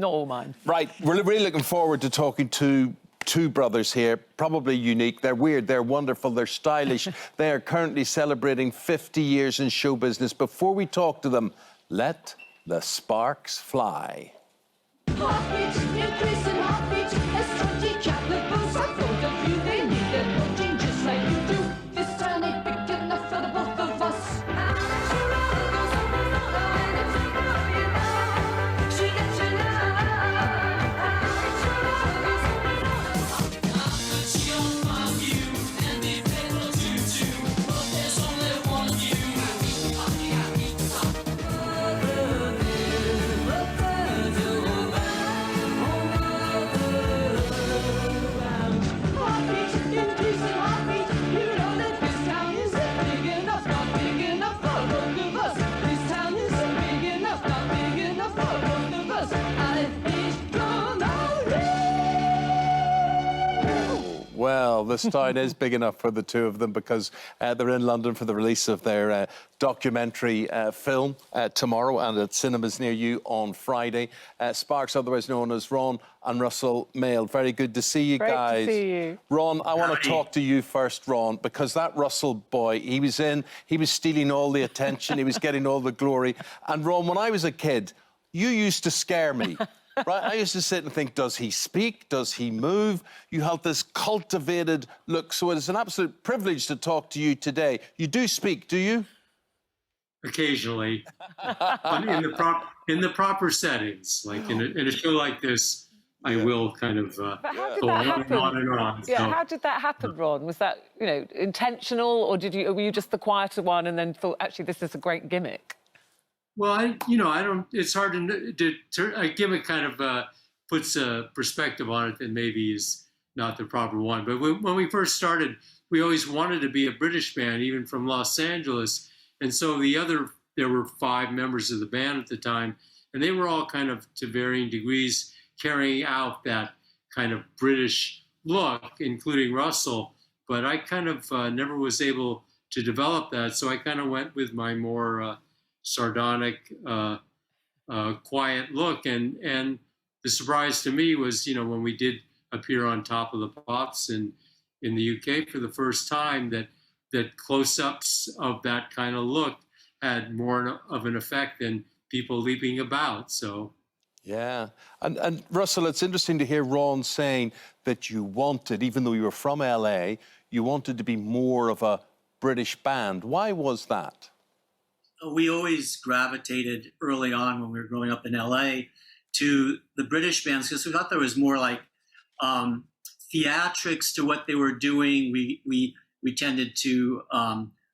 Not all mine. Right, we're really looking forward to talking to two brothers here, probably unique. They're weird, they're wonderful, they're stylish. They are currently celebrating 50 years in show business. Before we talk to them, let the sparks fly. Heartbeat, increasing heartbeat, S20 calibers. I thought of you, they needed protein just like you do. This time ain't big enough for the both of us. Well, this town is big enough for the two of them because they're in London for the release of their documentary film tomorrow, and at cinemas near you on Friday. Sparks, otherwise known as Ron and Russell Mael. Very good to see you guys. Great to see you. Ron, I want to talk to you first, Ron, because that Russell boy, he was stealing all the attention, he was getting all the glory. And Ron, when I was a kid, you used to scare me. Right, I used to sit and think, does he speak? Does he move? You have this cultivated look, so it's an absolute privilege to talk to you today. You do speak, do you? Occasionally, but in the proper settings, like in a show like this, I will kind of But how did go that on happen? and on and on. Yeah, So, how did that happen, Ron? Was that, intentional, or were you just the quieter one and then thought, actually, this is a great gimmick? well, I don't. It's hard to a gimmick kind of puts a perspective on it that maybe is not the proper one. But when we first started, we always wanted to be a British band, even from Los Angeles. And so there were 5 members of the band at the time, and they were all kind of, to varying degrees, carrying out that kind of British look, including Russell. But I kind of never was able to develop that, so I kind of went with my more sardonic, quiet look. And the surprise to me was, when we did appear on Top of the Pops in the UK for the first time, that close-ups of that kind of look had more of an effect than people leaping about. So, yeah. And Russell, it's interesting to hear Ron saying that you wanted, even though you were from LA, you wanted to be more of a British band. Why was that? We always gravitated early on when we were growing up in LA to the British bands because we thought there was more like theatrics to what they were doing. We tended to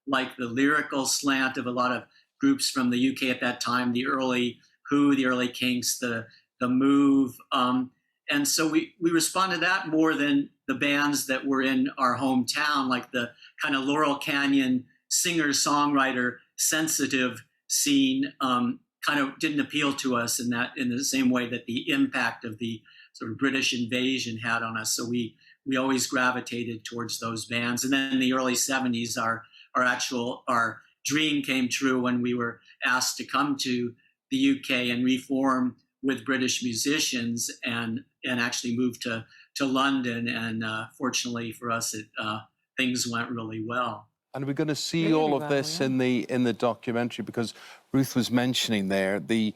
like the lyrical slant of a lot of groups from the UK at that time, the early Who, the early Kinks, the Move. And so we responded to that more than the bands that were in our hometown, like the kind of Laurel Canyon singer-songwriter sensitive scene kind of didn't appeal to us in the same way that the impact of the sort of British invasion had on us. So we always gravitated towards those bands. And then in the early 70s, our dream came true when we were asked to come to the UK and reform with British musicians and actually move to London. And fortunately for us, things went really well. And we're going to see all of this in the documentary, because Ruth was mentioning there the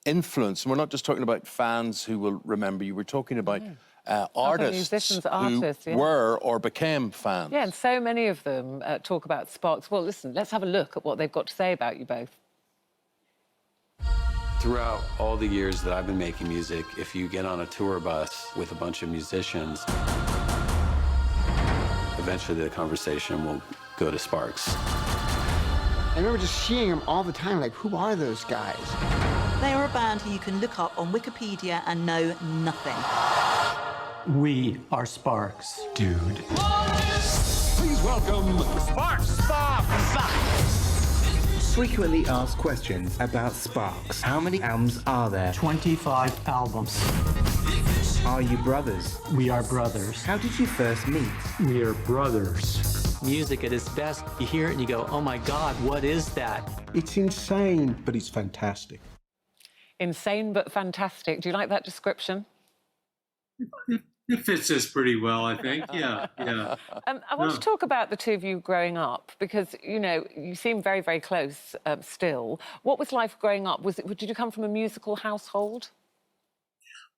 influence. And we're not just talking about fans who will remember you. We're talking about artists, musicians, who were or became fans. Yeah, and so many of them talk about Sparks. Well, listen, let's have a look at what they've got to say about you both. Throughout all the years that I've been making music, if you get on a tour bus with a bunch of musicians, eventually the conversation will go to Sparks. I remember just seeing them all the time, like, who are those guys? They are a band who you can look up on Wikipedia and know nothing. We are Sparks, dude. Please welcome Sparks! Frequently asked questions about Sparks. How many albums are there? 25 albums. Are you brothers? We are brothers. How did you first meet? We are brothers. Music at its best, you hear it and you go, oh my God, what is that? It's insane, but it's fantastic. Insane but fantastic. Do you like that description? It fits us pretty well, I think. Yeah, yeah. I want to talk about the two of you growing up because, you know, you seem very, very close still. What was life growing up? Did you come from a musical household?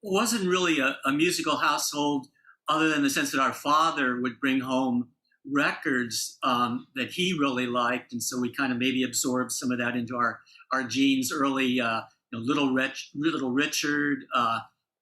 It wasn't really a musical household other than the sense that our father would bring home records that he really liked. And so we kind of maybe absorbed some of that into our genes early, Little Richard,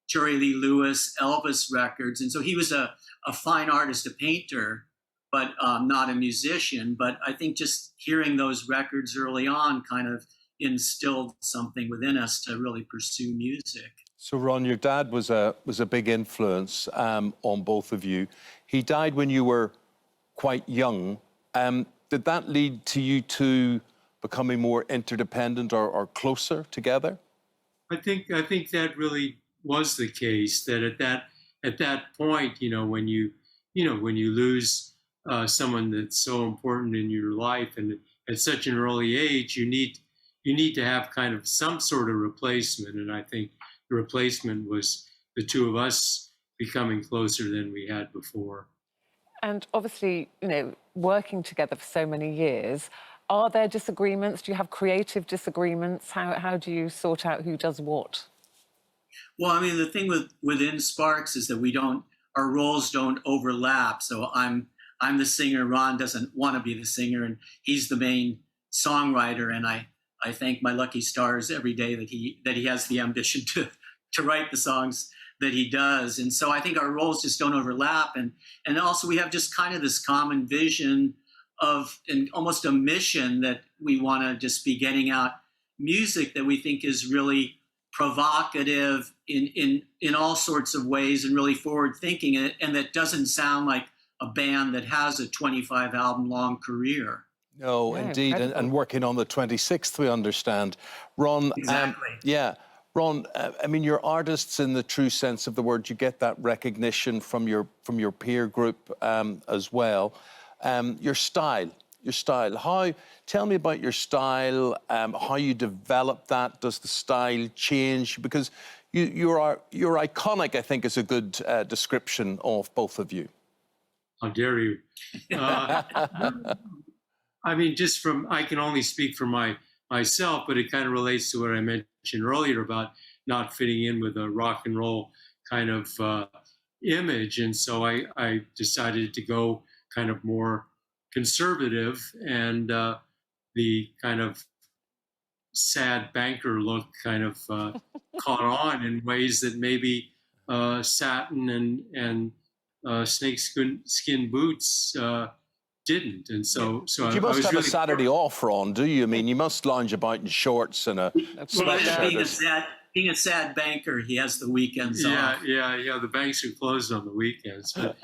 Jerry Lee Lewis, Elvis records. And so he was a fine artist, a painter, but not a musician. But I think just hearing those records early on kind of instilled something within us to really pursue music. So, Ron, your dad was a big influence on both of you. He died when you were quite young. Did that lead to you two becoming more interdependent or closer together? I think that really was the case. That at that point, when you lose someone that's so important in your life and at such an early age, you need to have kind of some sort of replacement. And I think the replacement was the two of us becoming closer than we had before. And obviously, working together for so many years, are there disagreements? Do you have creative disagreements? How do you sort out who does what? Well, I mean, the thing within Sparks is that our roles don't overlap. So I'm the singer, Ron doesn't want to be the singer, and he's the main songwriter. And I thank my lucky stars every day that he has the ambition to write the songs that he does. And so I think our roles just don't overlap. And also we have just kind of this common vision and almost a mission that we want to just be getting out music that we think is really provocative in all sorts of ways and really forward thinking, and that doesn't sound like a band that has a 25 album long career. No, Yeah, indeed, and working on the 26th, we understand. Ron, Exactly. Ron, I mean, you're artists in the true sense of the word. You get that recognition from your peer group as well. Your style. Tell me about your style, how you develop that. Does the style change? Because you're iconic, I think, is a good description of both of you. How dare you? I mean, I can only speak for myself, but it kind of relates to what I mentioned earlier about not fitting in with a rock and roll kind of image. And so I decided to go kind of more conservative, and the kind of sad banker look kind of caught on in ways that maybe satin and snakeskin boots didn't. And so You must have really a Saturday off, Ron, do you? I mean, you must lounge about in shorts and a sweatshirt. Being a sad banker, he has the weekends off. Yeah. The banks are closed on the weekends, but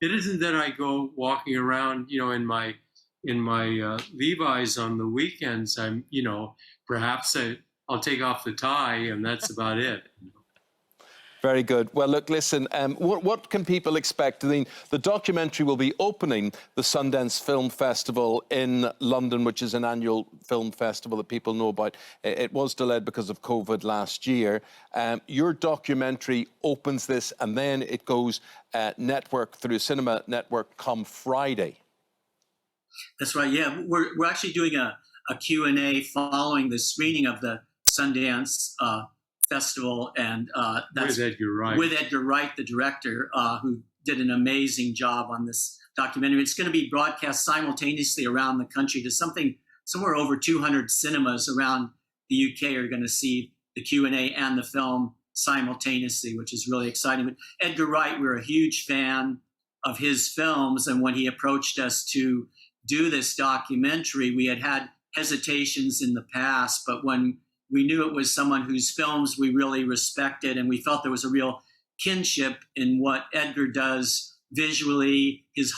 it isn't that I go walking around, in my Levi's on the weekends. I'm, perhaps I'll take off the tie, and that's about it. Very good. Well, look, listen, what can people expect? I mean, the documentary will be opening the Sundance Film Festival in London, which is an annual film festival that people know about. It was delayed because of COVID last year. Your documentary opens this, and then it goes network through Cinema Network come Friday. That's right, yeah. We're actually doing a Q&A following the screening of the Sundance Festival, and that's with Edgar Wright. With Edgar Wright, the director, who did an amazing job on this documentary. It's going to be broadcast simultaneously around the country to somewhere over 200 cinemas around the UK are going to see the Q&A and the film simultaneously, which is really exciting. But Edgar Wright, we're a huge fan of his films, and when he approached us to do this documentary, we had hesitations in the past, but when we knew it was someone whose films we really respected, and we felt there was a real kinship in what Edgar does visually, his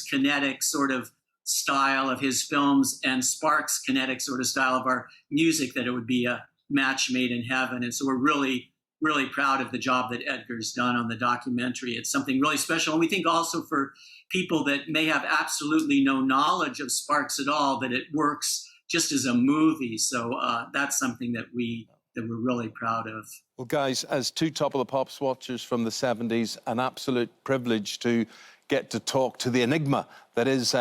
kinetic sort of style of his films, and Sparks' kinetic sort of style of our music, that it would be a match made in heaven. And so we're really, really proud of the job that Edgar's done on the documentary. It's something really special. And we think also for people that may have absolutely no knowledge of Sparks at all, that it works just as a movie. So that's something that we we're really proud of. Well, guys, as two Top of the Pops watchers from the 70s, an absolute privilege to get to talk to the enigma that is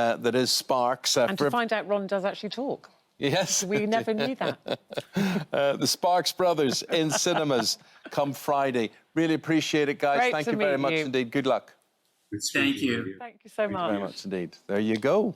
Sparks. And to find out Ron does actually talk. Yes. We never knew that. The Sparks Brothers in cinemas come Friday. Really appreciate it, guys. Great Thank to you very meet much you. indeed. Good luck. Thank you. Thank you so much. Very much indeed. There you go.